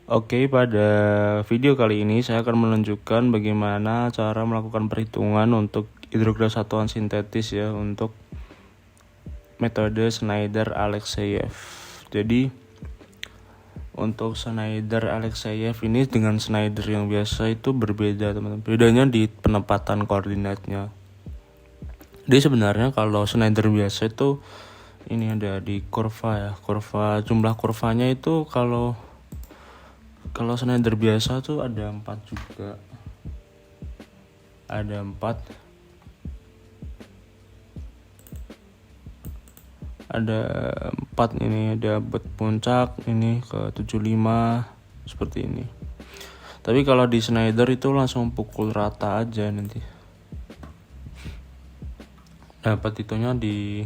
Oke, pada video kali ini saya akan menunjukkan bagaimana cara melakukan perhitungan untuk hidrogen satuan sintetis ya, untuk metode Schneider-Alexeyev. Jadi untuk Schneider-Alexeyev ini dengan Schneider yang biasa itu berbeda, teman-teman. Bedanya di penempatan koordinatnya. Jadi sebenarnya kalau Schneider biasa itu ini ada di kurva ya. Jumlah kurvanya itu kalau Schneider biasa tuh ada 4 juga. Ada 4. Ada 4 ini, ada buat puncak ini ke 75 seperti ini. Tapi kalau di Schneider itu langsung pukul rata aja nanti. Dapat itunya di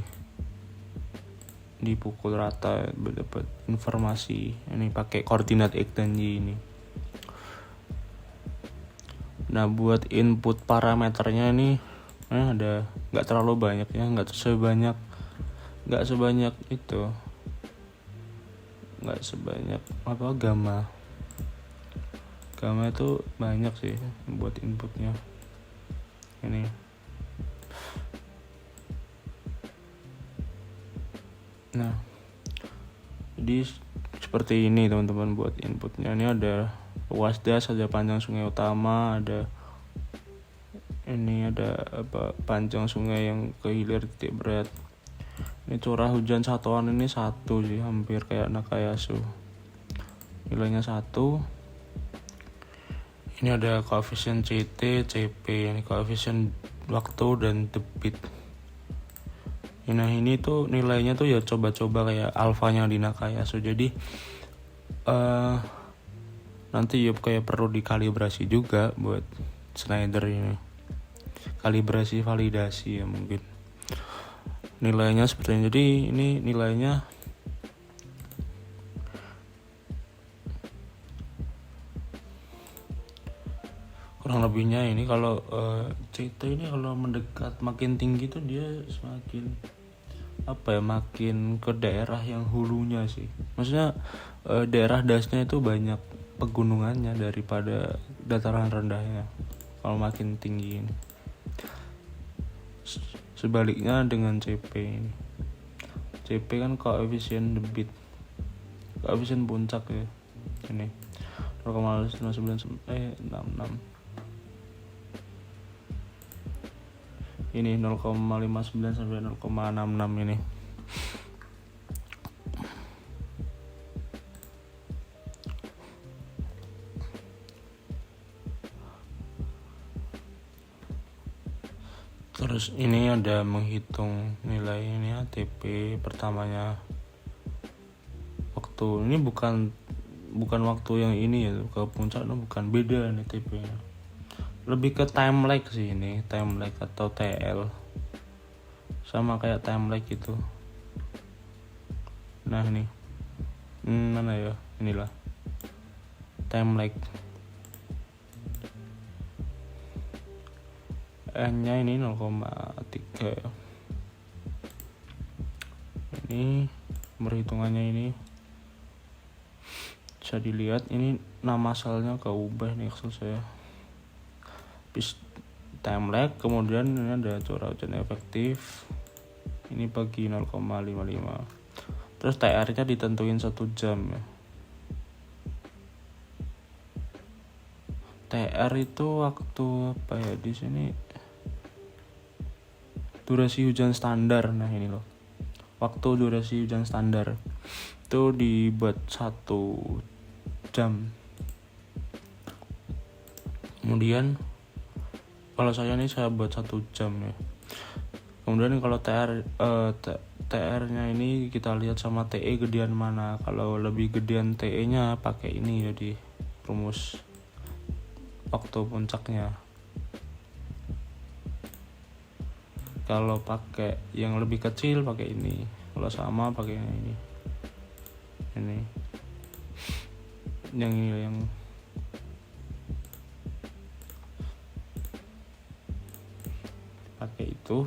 pukul rata, dapat informasi ini pakai koordinat X dan Y ini. Nah, buat input parameternya ini ada nggak terlalu banyak ya, nggak sebanyak itu, nggak sebanyak gamma itu banyak sih buat inputnya ini. Nah, jadi seperti ini teman-teman buat inputnya. Ini ada luas das, ada panjang sungai utama, ada panjang sungai yang ke hilir titik berat. Ini curah hujan satuan ini 1 sih, hampir kayak Nakayasu, nilainya 1. Ini ada koefisien CT, CP, ini koefisien waktu dan debit. Nah, ini tuh nilainya tuh ya coba-coba kayak alfanya di Nakayasu. Jadi nanti ya kayak perlu dikalibrasi juga buat Schneider ini. Kalibrasi validasi ya mungkin. Nilainya seperti ini. Jadi ini nilainya kurang lebihnya ini. Kalau CT ini kalau mendekat makin tinggi tuh dia semakin makin ke daerah yang hulunya sih. Maksudnya daerah dasnya itu banyak pegunungannya daripada dataran rendahnya kalau makin tinggi ini. Sebaliknya dengan CP ini. CP kan koefisien debit, koefisien puncak ya. Ini 0,66. Ini 0,59 sampai 0,66 ini. Terus ini ada menghitung nilai ini ATP pertamanya. Waktu ini bukan waktu yang ini ya, ke puncak itu bukan, beda nih TP-nya. Lebih ke time lag sih ini, time lag atau TL. Sama kayak time lag itu. Nah, ini. Mana ya? Inilah. Time lag. N-nya ini 0,3. Ini perhitungannya ini bisa dilihat, ini nama salnya keubah nih Excel saya. Time lag, kemudian ini ada curah hujan efektif, ini bagi 0,55. Terus TR nya ditentuin 1 jam ya. TR itu waktu di sini durasi hujan standar. Nah, ini loh, waktu durasi hujan standar itu dibuat 1 jam. Kemudian kalau saya buat 1 jam ya. Kemudian kalau TR-nya ini kita lihat sama TE gedean mana. Kalau lebih gedean TE-nya pakai ini, jadi rumus waktu puncaknya. Kalau pakai yang lebih kecil pakai ini. Kalau sama pakai ini. Yang pakai itu.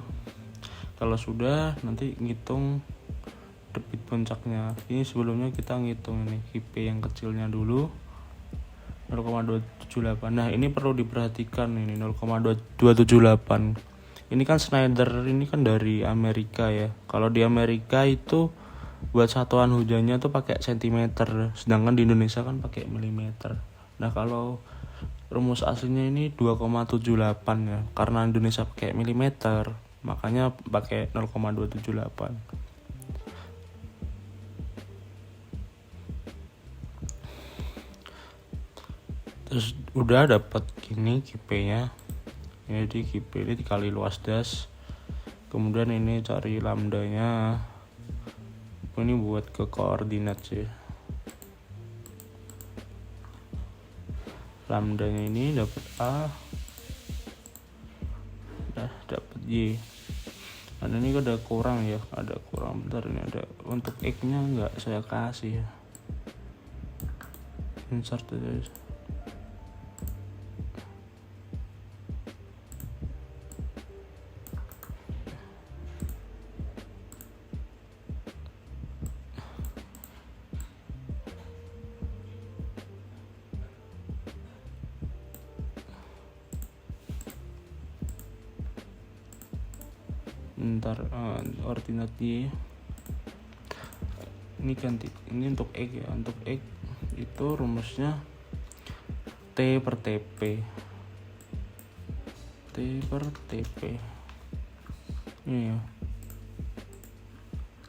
Kalau sudah, nanti ngitung debit puncaknya. Ini sebelumnya kita ngitung ini KP yang kecilnya dulu 0,278. Nah ini perlu diperhatikan, ini 0,278. Ini kan Schneider ini kan dari Amerika ya. Kalau di Amerika itu buat satuan hujannya tuh pakai sentimeter, sedangkan di Indonesia kan pakai milimeter. Nah kalau rumus aslinya ini 2,78 ya, karena Indonesia pakai milimeter makanya pakai 0,278. Terus udah dapat gini KP-nya. Jadi KP ini dikali luas das. Kemudian ini cari lambdanya. Ini buat ke koordinat sih. Lambdanya ini dapat A. Nah, dapat Y. Nah, ini ada kurang ya, ada kurang. Bentar, ini ada untuk X-nya nggak saya kasih ya. Insert aja. Ntar ordinat Y ini ganti, ini untuk X ya. Untuk X itu rumusnya T per TP. T per TP ini ya,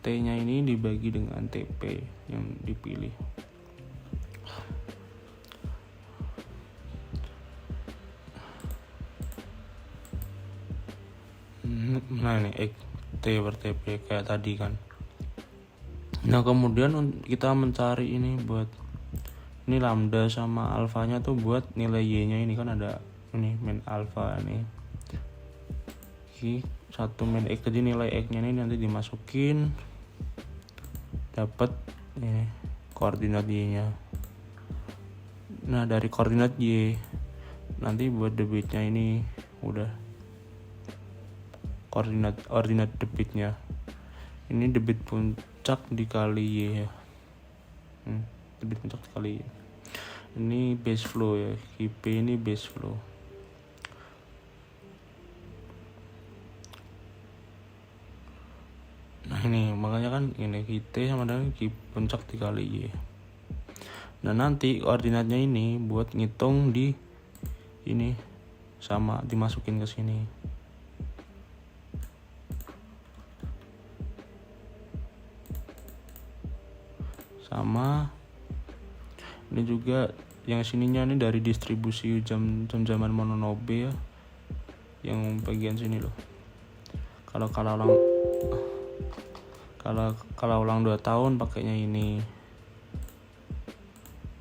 T nya ini dibagi dengan TP yang dipilih. Nah ini X T per TP kayak tadi kan. Nah kemudian kita mencari ini buat ini lambda sama alfanya tuh buat nilai Y nya. Ini kan ada ini min alfa nih. Ini satu min X, jadi nilai X nya ini nanti dimasukin, dapat ini koordinat Y nya. Nah dari koordinat Y nanti buat debitnya ini udah koordinat debitnya. Ini debit puncak dikali Y ya. Debit puncak dikali Y. Ini base flow ya. KP ini base flow. Nah ini makanya kan ini KT sama dengan puncak dikali Y. Nah nanti koordinatnya ini buat ngitung di ini sama dimasukin ke sini. Sama ini juga yang sininya ini dari distribusi jam-jaman Mononobe ya, yang bagian sini loh. Kalau ulang 2 tahun pakainya ini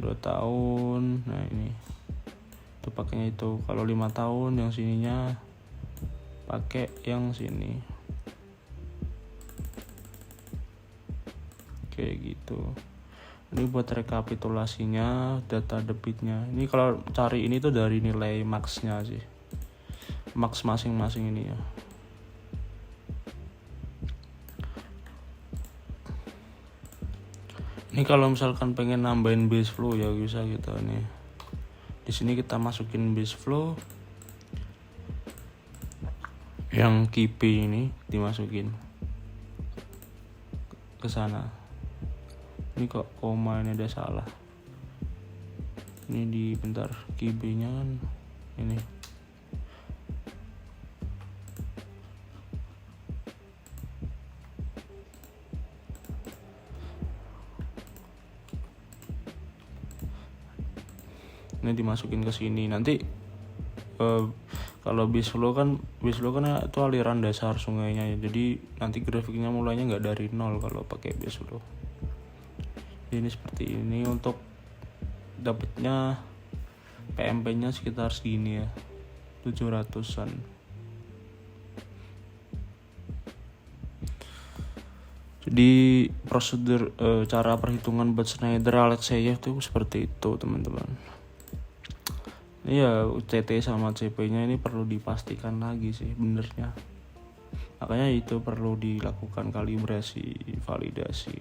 2 tahun. Nah ini itu pakainya itu. Kalau 5 tahun yang sininya pakai yang sini kayak gitu. Ini buat rekapitulasinya data debitnya. Ini kalau cari ini tuh dari nilai max-nya sih, max masing-masing ini ya. Ini kalau misalkan pengen nambahin base flow ya bisa gitu nih. Di sini kita masukin base flow yang KP ini dimasukin ke sana. Ini kok koma ini ada salah. Ini di bentar KB-nya kan ini. Ini dimasukin ke sini. Nanti kalau base flow kan itu aliran dasar sungainya ya. Jadi nanti grafiknya mulainya nggak dari nol kalau pakai base flow. Ini seperti ini. Untuk dapatnya PMP nya sekitar segini ya, 700an. Jadi prosedur cara perhitungan buat Schneider-Alexeyev itu seperti itu teman-teman. Iya, UCT sama CP nya ini perlu dipastikan lagi sih benernya Makanya itu perlu dilakukan kalibrasi, validasi.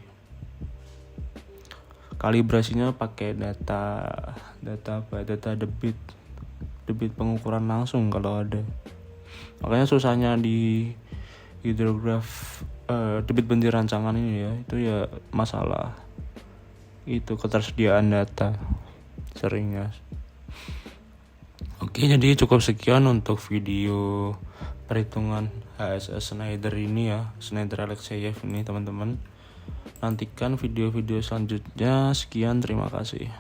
Kalibrasinya pakai data debit pengukuran langsung kalau ada. Makanya susahnya di hidrograf debit benci rancangan ini ya, itu ya masalah itu ketersediaan data seringnya. Oke, jadi cukup sekian untuk video perhitungan HSS Schneider ini ya, Schneider Alexeyev ini teman-teman. Nantikan video-video selanjutnya. Sekian, terima kasih.